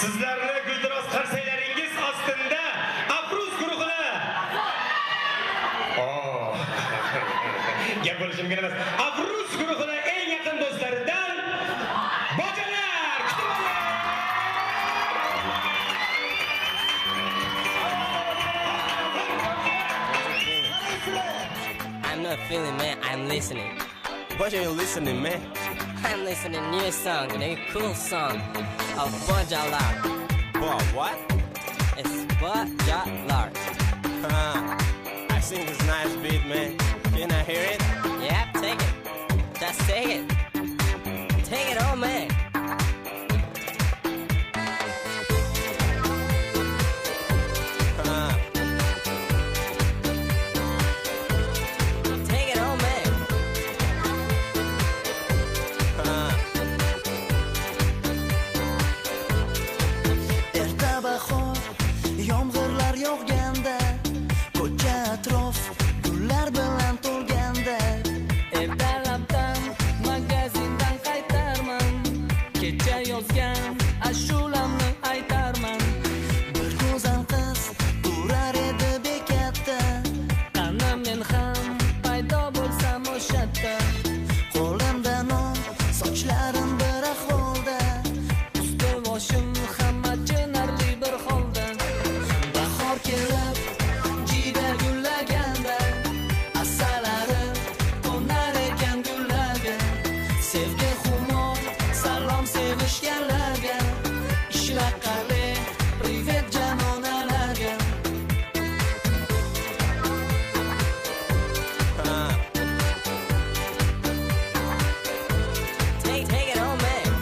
Sizlarni guldiroz qarsaylaringiz ostida Afruz guruhini. Gap bo'lishimga emas. Afruz guruhini eng yaqin do'stlaridan Bojalar kutib I'm not feeling, man. I'm listening. What are you listening, man? I'm listening new song, a cool song of Bojalar. What? It's Bojalar. I think it's nice beat, man. Can I hear it? Yep, take it. Just take it. Take it all, man. Take it all, man. Erta bahor, yomg'irlar yog'ganda, ko'cha atrof gullar bilan to'lganda, Ertalabdan magazindan qaytarman, kecha yozgan ashulamni aytarman. bir go'zal qiz turar edi bekatda, Qani men ham paydo bo'lsam o'shatda. qo'limda non, sochlarim bir ahvolda, Usti boshim hamma chinarli bir holda. bahor kelib jida gullaganda, asalari qo'nar ekan gullarga, sevgi xumor salom sevishganlarga, ishlar qalay privet janonalarga. Take it all, man.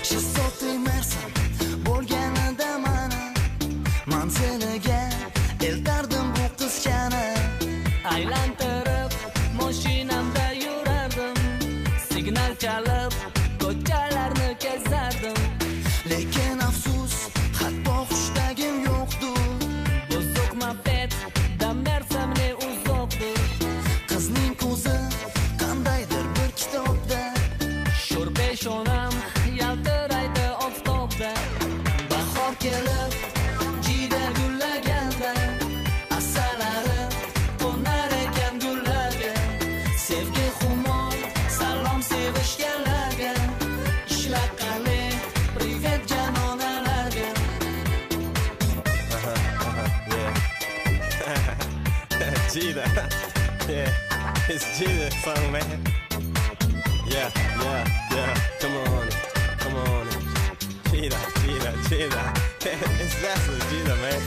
Shizotli mersan bo'lganida mana manziliga eltardim bu qizchani. Aylantirib mashinamda yurardim, signal chalib ko'chalarni kezardim. Lekin afsus hatto xushtagim yo'qdir. Buzuq moped dam bersam ne uzoqdir. Qizning ko'zi qandaydir bir kitobda, Sho'r peshonam yaltiraydi oftobda. bahor kelib jida gullaganda, asalari qo'nar ekan gullarga, sevgi xumor salom sevishganlarga, ishlar qalay privet janonalarga. Jida. Yeah, it's Jida song, man. Yeah. Come on. Jida. It's that's Jida, man.